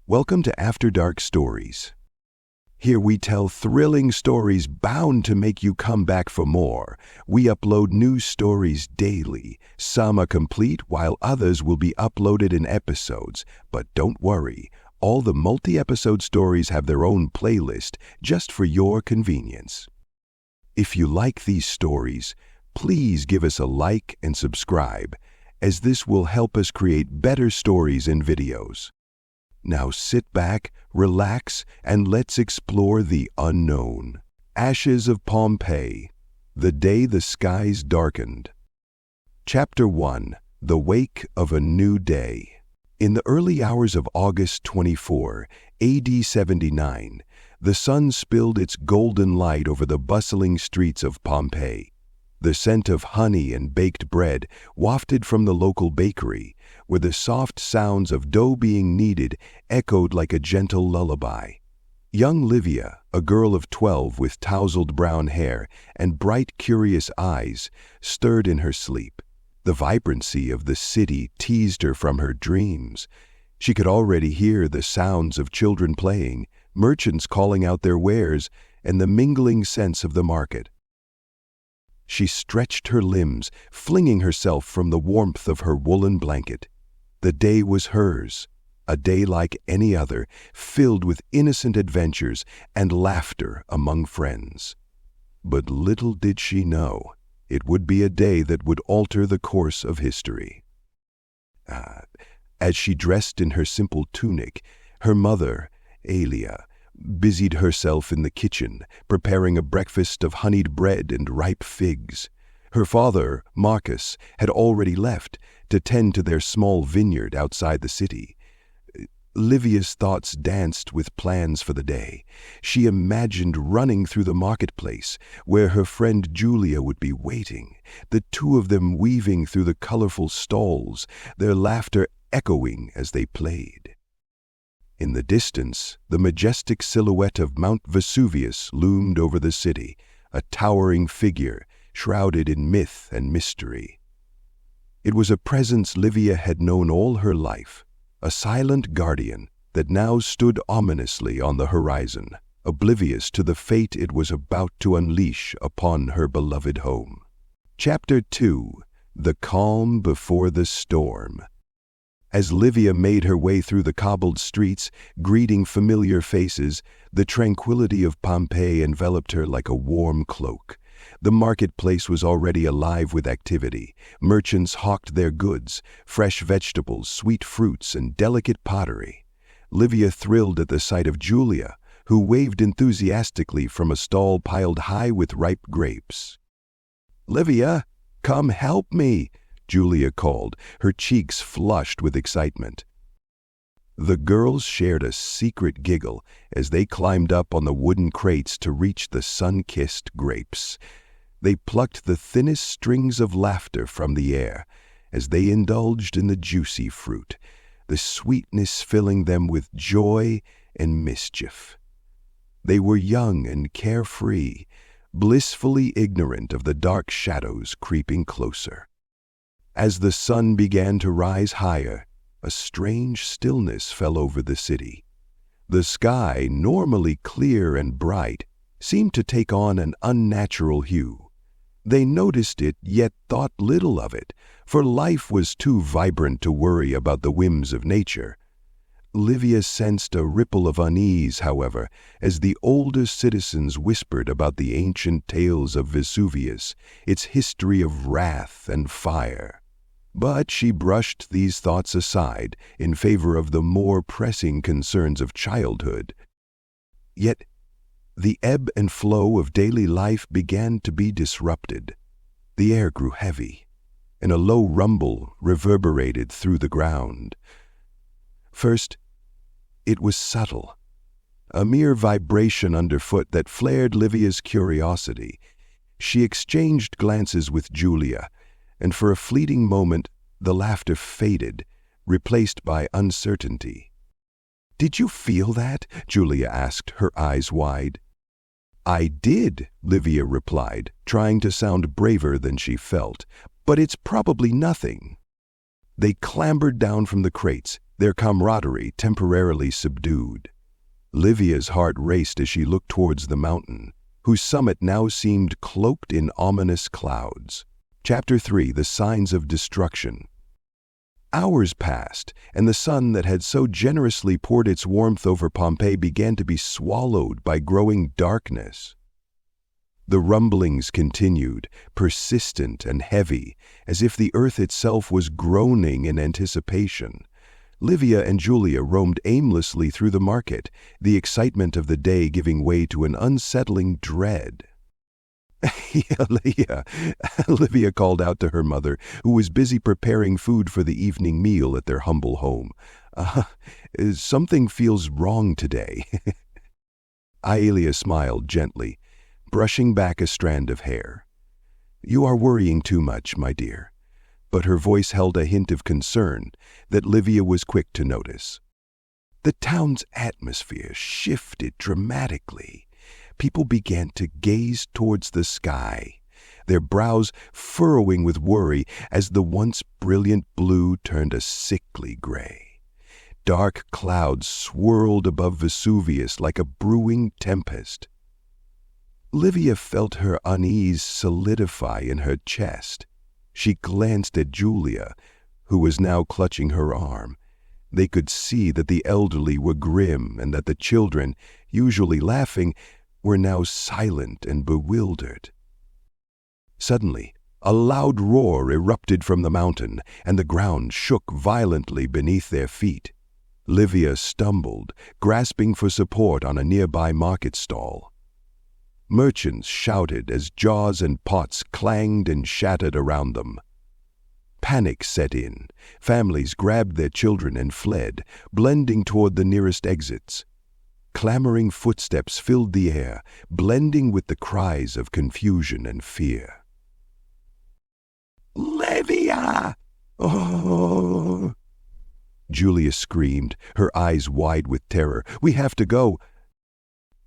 Welcome to After Dark Stories. Here we tell thrilling stories bound to make you come back for more. We upload new stories daily. Some are complete while others will be uploaded in episodes. But don't worry, all the multi-episode stories have their own playlist just for your convenience. If you like these stories, please give us a like and subscribe, as this will help us create better stories and videos. Now sit back, relax, and let's explore the unknown. Ashes of Pompeii, the day the skies darkened. Chapter 1. The Wake of a New Day. In the early hours of August 24, AD 79, the sun spilled its golden light over the bustling streets of Pompeii. The scent of honey and baked bread wafted from the local bakery, where the soft sounds of dough being kneaded echoed like a gentle lullaby. Young Livia, a girl of 12 with tousled brown hair and bright, curious eyes, stirred in her sleep. The vibrancy of the city teased her from her dreams. She could already hear the sounds of children playing, merchants calling out their wares, and the mingling scents of the market. She stretched her limbs, flinging herself from the warmth of her woolen blanket. The day was hers, a day like any other, filled with innocent adventures and laughter among friends. But little did she know, it would be a day that would alter the course of history. As she dressed in her simple tunic, her mother, Livia, busied herself in the kitchen, preparing a breakfast of honeyed bread and ripe figs. Her father, Marcus, had already left to tend to their small vineyard outside the city. Livia's thoughts danced with plans for the day. She imagined running through the marketplace, where her friend Julia would be waiting, the two of them weaving through the colorful stalls, their laughter echoing as they played. In the distance, the majestic silhouette of Mount Vesuvius loomed over the city, a towering figure shrouded in myth and mystery. It was a presence Livia had known all her life, a silent guardian that now stood ominously on the horizon, oblivious to the fate it was about to unleash upon her beloved home. Chapter 2. The Calm Before the Storm. As Livia made her way through the cobbled streets, greeting familiar faces, the tranquility of Pompeii enveloped her like a warm cloak. The marketplace was already alive with activity. Merchants hawked their goods, fresh vegetables, sweet fruits, and delicate pottery. Livia thrilled at the sight of Julia, who waved enthusiastically from a stall piled high with ripe grapes. "Livia, come help me!" Julia called, her cheeks flushed with excitement. The girls shared a secret giggle as they climbed up on the wooden crates to reach the sun-kissed grapes. They plucked the thinnest strings of laughter from the air as they indulged in the juicy fruit, the sweetness filling them with joy and mischief. They were young and carefree, blissfully ignorant of the dark shadows creeping closer. As the sun began to rise higher, a strange stillness fell over the city. The sky, normally clear and bright, seemed to take on an unnatural hue. They noticed it, yet thought little of it, for life was too vibrant to worry about the whims of nature. Livia sensed a ripple of unease, however, as the older citizens whispered about the ancient tales of Vesuvius, its history of wrath and fire. But she brushed these thoughts aside in favor of the more pressing concerns of childhood. Yet, the ebb and flow of daily life began to be disrupted. The air grew heavy, and a low rumble reverberated through the ground. First, it was subtle, a mere vibration underfoot that flared Livia's curiosity. She exchanged glances with Julia, and for a fleeting moment the laughter faded, replaced by uncertainty. "Did you feel that?" Julia asked, her eyes wide. "I did," Livia replied, trying to sound braver than she felt, "but it's probably nothing." They clambered down from the crates, their camaraderie temporarily subdued. Livia's heart raced as she looked towards the mountain, whose summit now seemed cloaked in ominous clouds. Chapter 3: The Signs of Destruction. Hours passed, and the sun that had so generously poured its warmth over Pompeii began to be swallowed by growing darkness. The rumblings continued, persistent and heavy, as if the earth itself was groaning in anticipation. Livia and Julia roamed aimlessly through the market, the excitement of the day giving way to an unsettling dread. Livia called out to her mother, who was busy preparing food for the evening meal at their humble home. Something feels wrong today. Aelia smiled gently, brushing back a strand of hair. You are worrying too much, my dear. But her voice held a hint of concern that Livia was quick to notice. The town's atmosphere shifted dramatically. People began to gaze towards the sky, their brows furrowing with worry as the once brilliant blue turned a sickly gray. Dark clouds swirled above Vesuvius like a brewing tempest. Livia felt her unease solidify in her chest. She glanced at Julia, who was now clutching her arm. They could see that the elderly were grim and that the children, usually laughing, were now silent and bewildered. Suddenly, a loud roar erupted from the mountain, and the ground shook violently beneath their feet. Livia stumbled, grasping for support on a nearby market stall. Merchants shouted as jars and pots clanged and shattered around them. Panic set in. Families grabbed their children and fled, blending toward the nearest exits. Clamoring footsteps filled the air, blending with the cries of confusion and fear. Livia! Oh! Julia screamed, her eyes wide with terror. We have to go!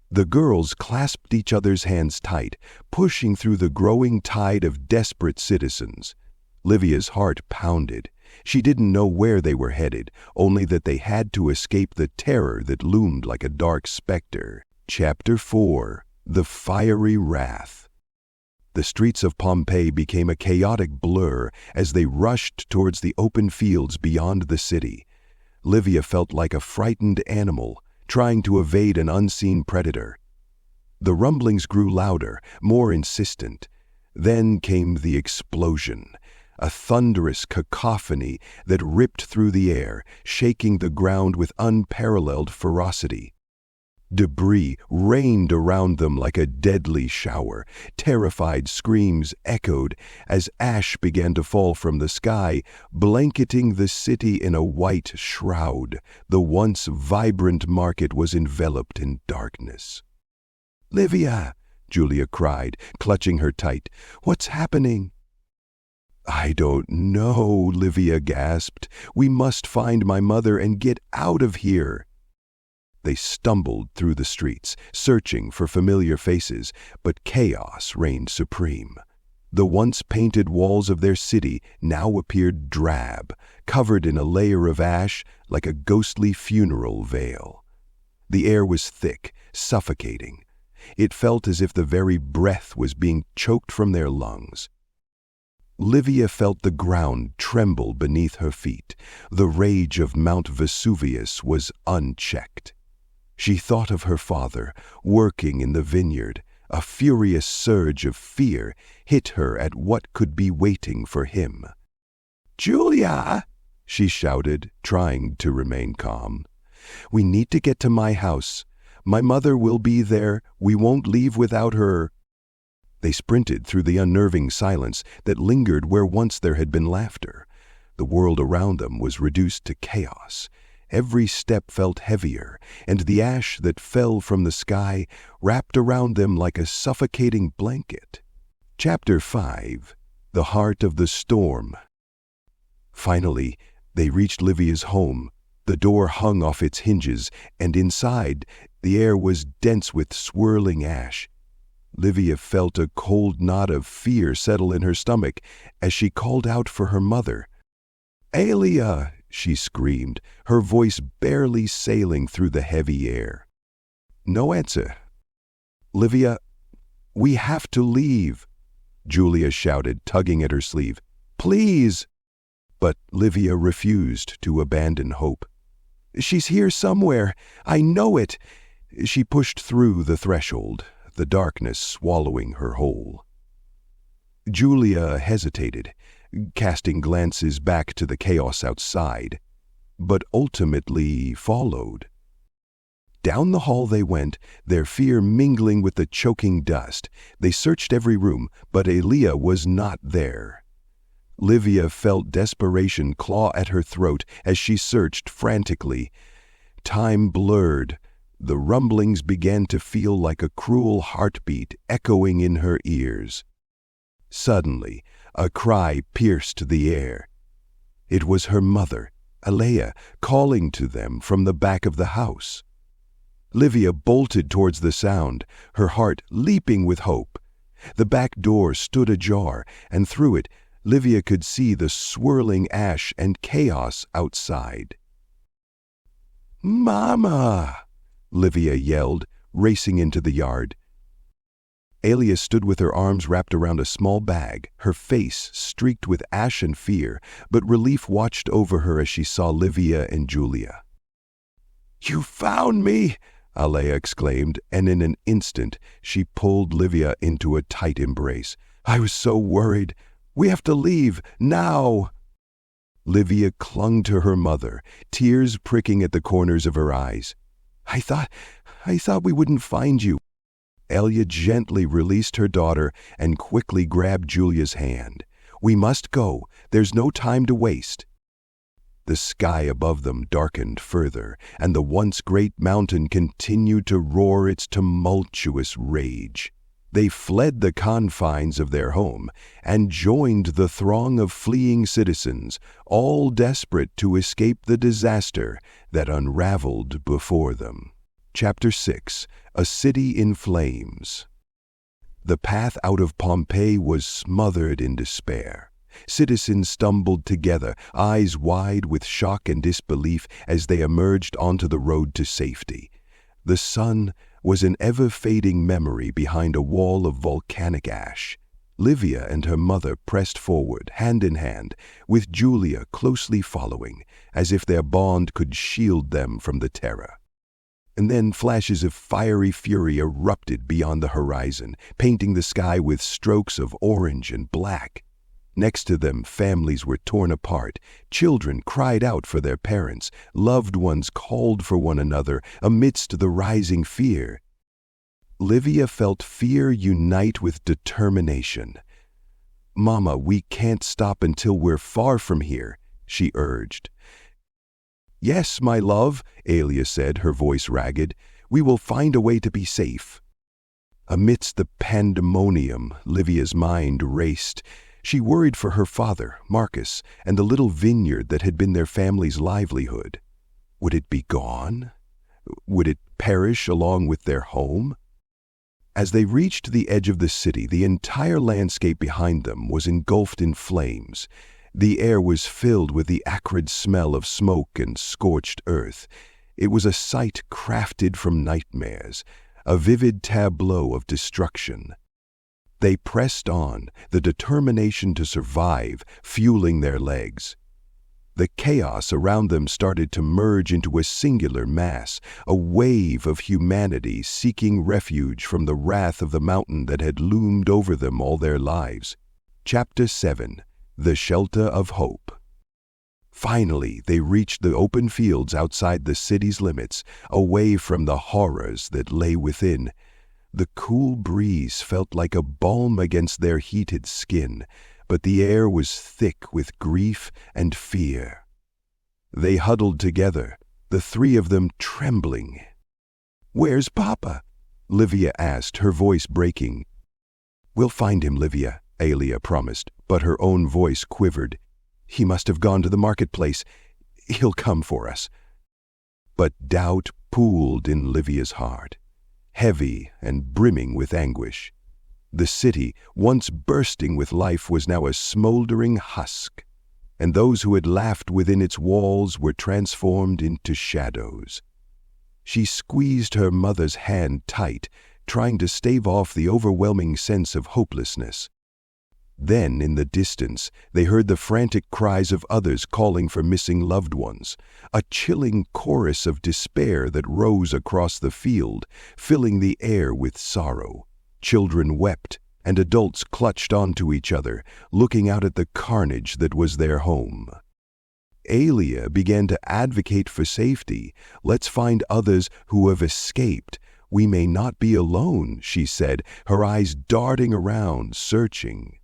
The girls clasped each other's hands tight, pushing through the growing tide of desperate citizens. Livia's heart pounded. She didn't know where they were headed, only that they had to escape the terror that loomed like a dark specter. Chapter 4: The Fiery Wrath. The streets of Pompeii became a chaotic blur as they rushed towards the open fields beyond the city. Livia felt like a frightened animal, trying to evade an unseen predator. The rumblings grew louder, more insistent. Then came the explosion, a thunderous cacophony that ripped through the air, shaking the ground with unparalleled ferocity. Debris rained around them like a deadly shower. Terrified screams echoed as ash began to fall from the sky, blanketing the city in a white shroud. The once vibrant market was enveloped in darkness. "Livia!" Julia cried, clutching her tight. "What's happening?" "I don't know," Livia gasped. "We must find my mother and get out of here." They stumbled through the streets, searching for familiar faces, but chaos reigned supreme. The once painted walls of their city now appeared drab, covered in a layer of ash like a ghostly funeral veil. The air was thick, suffocating. It felt as if the very breath was being choked from their lungs. Livia felt the ground tremble beneath her feet. The rage of Mount Vesuvius was unchecked. She thought of her father, working in the vineyard. A furious surge of fear hit her at what could be waiting for him. "Julia!" she shouted, trying to remain calm. "We need to get to my house. My mother will be there. We won't leave without her." They sprinted through the unnerving silence that lingered where once there had been laughter. The world around them was reduced to chaos. Every step felt heavier, and the ash that fell from the sky wrapped around them like a suffocating blanket. Chapter 5: The Heart of the Storm. Finally, they reached Livia's home. The door hung off its hinges, and inside, the air was dense with swirling ash. Livia felt a cold knot of fear settle in her stomach as she called out for her mother. "Aelia!" she screamed, her voice barely sailing through the heavy air. No answer. Livia, we have to leave, Julia shouted, tugging at her sleeve. Please! But Livia refused to abandon hope. She's here somewhere. I know it. She pushed through the threshold, the darkness swallowing her whole. Julia hesitated, casting glances back to the chaos outside, but ultimately followed. Down the hall they went, their fear mingling with the choking dust. They searched every room, but Elia was not there. Livia felt desperation claw at her throat as she searched frantically. Time blurred. The rumblings began to feel like a cruel heartbeat echoing in her ears. Suddenly, a cry pierced the air. It was her mother, Alea, calling to them from the back of the house. Livia bolted towards the sound, her heart leaping with hope. The back door stood ajar, and through it, Livia could see the swirling ash and chaos outside. "Mama!" Livia yelled, racing into the yard. Alia stood with her arms wrapped around a small bag, her face streaked with ash and fear, but relief watched over her as she saw Livia and Julia. "You found me!" Alea exclaimed, and in an instant she pulled Livia into a tight embrace. "I was so worried. We have to leave, now!" Livia clung to her mother, tears pricking at the corners of her eyes. I thought we wouldn't find you." Alia gently released her daughter and quickly grabbed Julia's hand. "We must go. There's no time to waste." The sky above them darkened further, and the once great mountain continued to roar its tumultuous rage. They fled the confines of their home and joined the throng of fleeing citizens, all desperate to escape the disaster that unraveled before them. Chapter 6. A City in Flames. The path out of Pompeii was smothered in despair. Citizens stumbled together, eyes wide with shock and disbelief as they emerged onto the road to safety. The sun was an ever-fading memory behind a wall of volcanic ash. Livia and her mother pressed forward, hand in hand, with Julia closely following, as if their bond could shield them from the terror. And then flashes of fiery fury erupted beyond the horizon, painting the sky with strokes of orange and black. Next to them, families were torn apart. Children cried out for their parents. Loved ones called for one another amidst the rising fear. Livia felt fear unite with determination. "Mama, we can't stop until we're far from here," she urged. "Yes, my love," Alia said, her voice ragged. "We will find a way to be safe." Amidst the pandemonium, Livia's mind raced. She worried for her father, Marcus, and the little vineyard that had been their family's livelihood. Would it be gone? Would it perish along with their home? As they reached the edge of the city, the entire landscape behind them was engulfed in flames. The air was filled with the acrid smell of smoke and scorched earth. It was a sight crafted from nightmares, a vivid tableau of destruction. They pressed on, the determination to survive fueling their legs. The chaos around them started to merge into a singular mass, a wave of humanity seeking refuge from the wrath of the mountain that had loomed over them all their lives. Chapter 7. The Shelter of Hope. Finally, they reached the open fields outside the city's limits, away from the horrors that lay within. The cool breeze felt like a balm against their heated skin, but the air was thick with grief and fear. They huddled together, the three of them trembling. "Where's Papa?" Livia asked, her voice breaking. "We'll find him, Livia," Alia promised, but her own voice quivered. "He must have gone to the marketplace. He'll come for us." But doubt pooled in Livia's heart, heavy and brimming with anguish. The city, once bursting with life, was now a smoldering husk. and those who had laughed within its walls were transformed into shadows. She squeezed her mother's hand tight, trying to stave off the overwhelming sense of hopelessness. Then, in the distance, they heard the frantic cries of others calling for missing loved ones, a chilling chorus of despair that rose across the field, filling the air with sorrow. Children wept, and adults clutched onto each other, looking out at the carnage that was their home. Aelia began to advocate for safety. "Let's find others who have escaped. We may not be alone," she said, her eyes darting around, searching.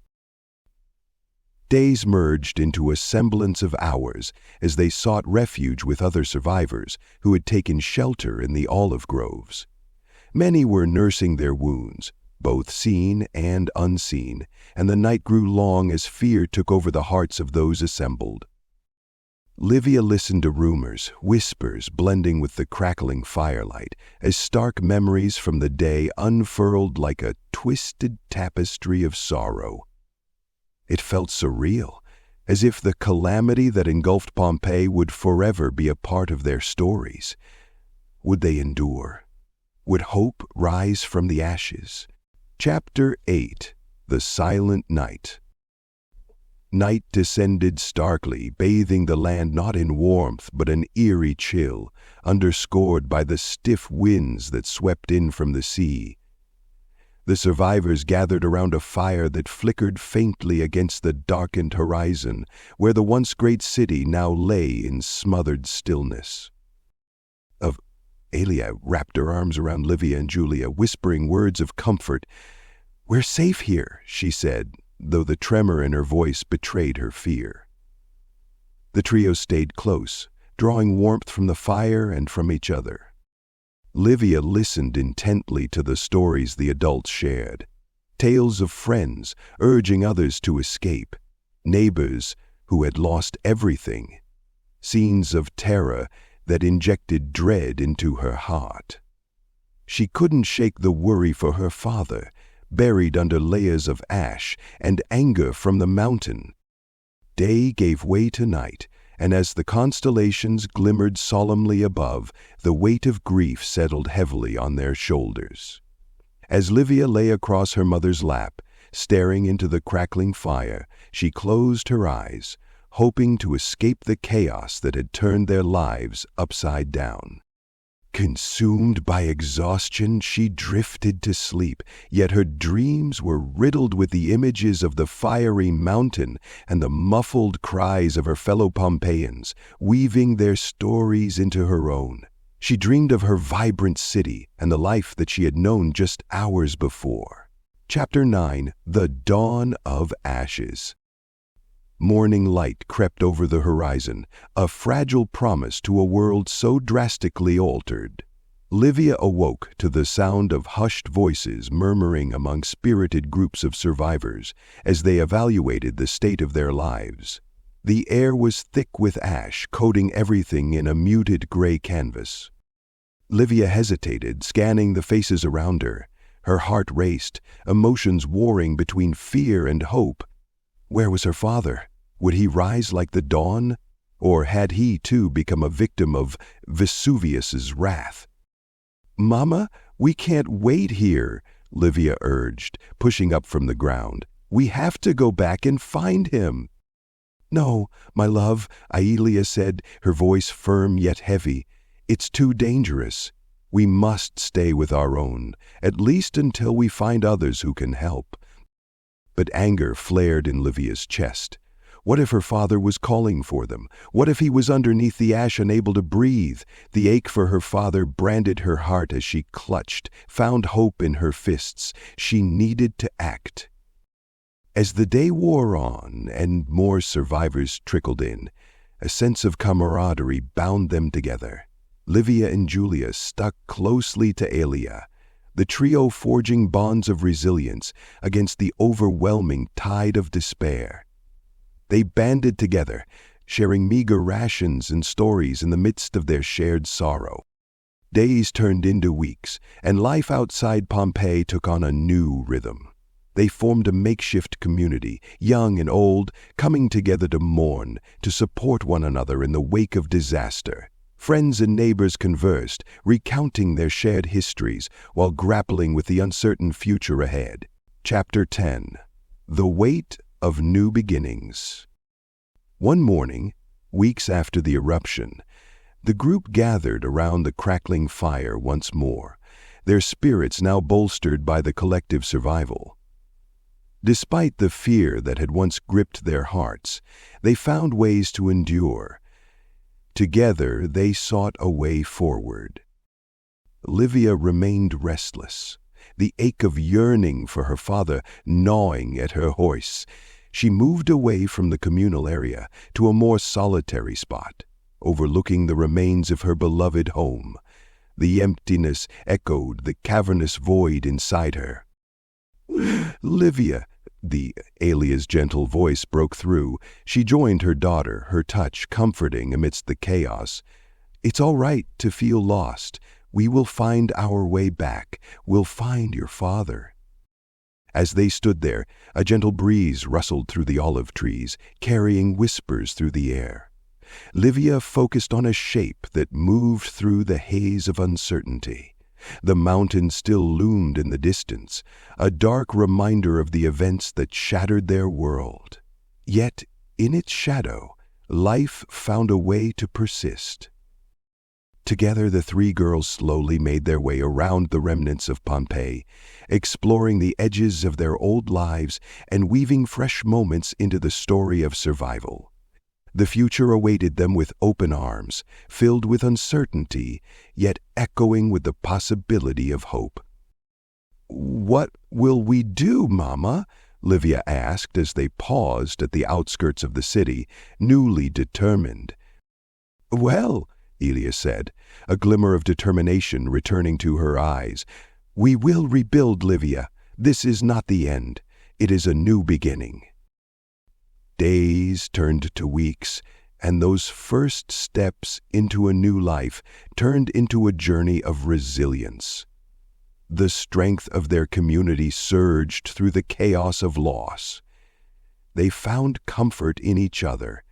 Days merged into a semblance of hours as they sought refuge with other survivors who had taken shelter in the olive groves. Many were nursing their wounds, both seen and unseen, and the night grew long as fear took over the hearts of those assembled. Livia listened to rumors, whispers blending with the crackling firelight, as stark memories from the day unfurled like a twisted tapestry of sorrow. It felt surreal, as if the calamity that engulfed Pompeii would forever be a part of their stories. Would they endure? Would hope rise from the ashes? Chapter 8. The Silent Night. Night descended starkly, bathing the land not in warmth but an eerie chill, underscored by the stiff winds that swept in from the sea. The survivors gathered around a fire that flickered faintly against the darkened horizon, where the once great city now lay in smothered stillness. Aelia wrapped her arms around Livia and Julia, whispering words of comfort. "We're safe here," she said, though the tremor in her voice betrayed her fear. The trio stayed close, drawing warmth from the fire and from each other. Livia listened intently to the stories the adults shared. Tales of friends urging others to escape, neighbors who had lost everything, scenes of terror that injected dread into her heart. She couldn't shake the worry for her father, buried under layers of ash, and anger from the mountain. Day gave way to night, and as the constellations glimmered solemnly above, the weight of grief settled heavily on their shoulders. As Livia lay across her mother's lap, staring into the crackling fire, she closed her eyes, hoping to escape the chaos that had turned their lives upside down. Consumed by exhaustion, she drifted to sleep, yet her dreams were riddled with the images of the fiery mountain and the muffled cries of her fellow Pompeians, weaving their stories into her own. She dreamed of her vibrant city and the life that she had known just hours before. Chapter 9. The Dawn of Ashes. Morning light crept over the horizon, a fragile promise to a world so drastically altered. Livia awoke to the sound of hushed voices murmuring among spirited groups of survivors as they evaluated the state of their lives. The air was thick with ash, coating everything in a muted gray canvas. Livia hesitated, scanning the faces around her. Her heart raced, emotions warring between fear and hope. Where was her father? Would he rise like the dawn? Or had he, too, become a victim of Vesuvius's wrath? "Mama, we can't wait here," Livia urged, pushing up from the ground. "We have to go back and find him." "No, my love," Aelia said, her voice firm yet heavy. "It's too dangerous. We must stay with our own, at least until we find others who can help." But anger flared in Livia's chest. What if her father was calling for them? What if he was underneath the ash, unable to breathe? The ache for her father branded her heart as she clutched, found hope in her fists. She needed to act. As the day wore on and more survivors trickled in, a sense of camaraderie bound them together. Livia and Julia stuck closely to Aelia, the trio forging bonds of resilience against the overwhelming tide of despair. They banded together, sharing meager rations and stories in the midst of their shared sorrow. Days turned into weeks, and life outside Pompeii took on a new rhythm. They formed a makeshift community, young and old, coming together to mourn, to support one another in the wake of disaster. Friends and neighbors conversed, recounting their shared histories while grappling with the uncertain future ahead. Chapter 10. The Weight of New Beginnings. One morning, weeks after the eruption, the group gathered around the crackling fire once more, their spirits now bolstered by the collective survival. Despite the fear that had once gripped their hearts, they found ways to endure. Together, they sought a way forward. Livia remained restless, the ache of yearning for her father gnawing at her voice. She moved away from the communal area to a more solitary spot, overlooking the remains of her beloved home. The emptiness echoed the cavernous void inside her. "Livia," the Alia's gentle voice broke through. She joined her daughter, her touch comforting amidst the chaos. "It's all right to feel lost. We will find our way back. We'll find your father." As they stood there, a gentle breeze rustled through the olive trees, carrying whispers through the air. Livia focused on a shape that moved through the haze of uncertainty. The mountain still loomed in the distance, a dark reminder of the events that shattered their world. Yet, in its shadow, life found a way to persist. Together, the three girls slowly made their way around the remnants of Pompeii, exploring the edges of their old lives and weaving fresh moments into the story of survival. The future awaited them with open arms, filled with uncertainty, yet echoing with the possibility of hope. "What will we do, Mama?" Livia asked as they paused at the outskirts of the city, newly determined. "Well," Elia said, a glimmer of determination returning to her eyes, "we will rebuild, Livia. This is not the end. It is a new beginning." Days turned to weeks, and those first steps into a new life turned into a journey of resilience. The strength of their community surged through the chaos of loss. They found comfort in each other.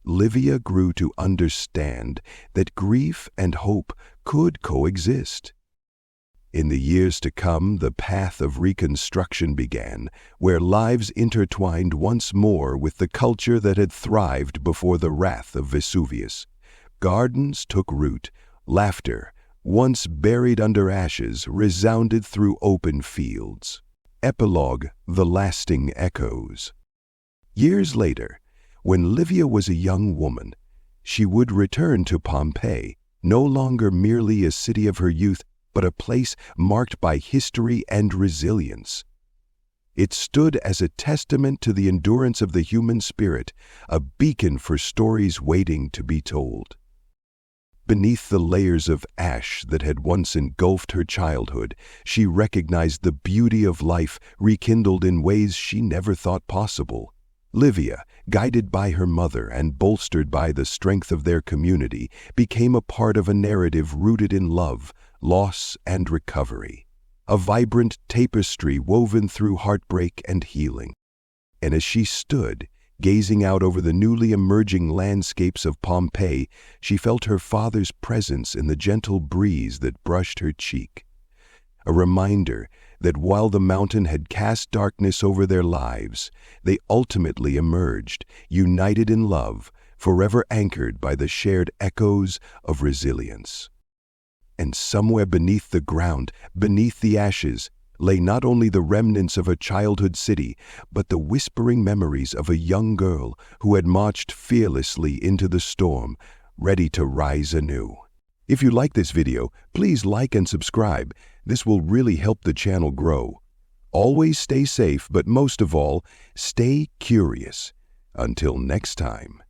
Livia grew to understand that grief and hope could coexist. In the years to come, the path of reconstruction began, where lives intertwined once more with the culture that had thrived before the wrath of Vesuvius. Gardens took root, laughter, once buried under ashes, resounded through open fields. Epilogue: The Lasting Echoes. Years later, when Livia was a young woman, she would return to Pompeii, no longer merely a city of her youth, but a place marked by history and resilience. It stood as a testament to the endurance of the human spirit, a beacon for stories waiting to be told. Beneath the layers of ash that had once engulfed her childhood, she recognized the beauty of life rekindled in ways she never thought possible. Livia, guided by her mother and bolstered by the strength of their community, became a part of a narrative rooted in love, loss, and recovery. A vibrant tapestry woven through heartbreak and healing. And as she stood, gazing out over the newly emerging landscapes of Pompeii, she felt her father's presence in the gentle breeze that brushed her cheek. A reminder that while the mountain had cast darkness over their lives, they ultimately emerged, united in love, forever anchored by the shared echoes of resilience. And somewhere beneath the ground, beneath the ashes, lay not only the remnants of a childhood city, but the whispering memories of a young girl who had marched fearlessly into the storm, ready to rise anew. If you like this video, please like and subscribe. This will really help the channel grow. Always stay safe, but most of all, stay curious. Until next time.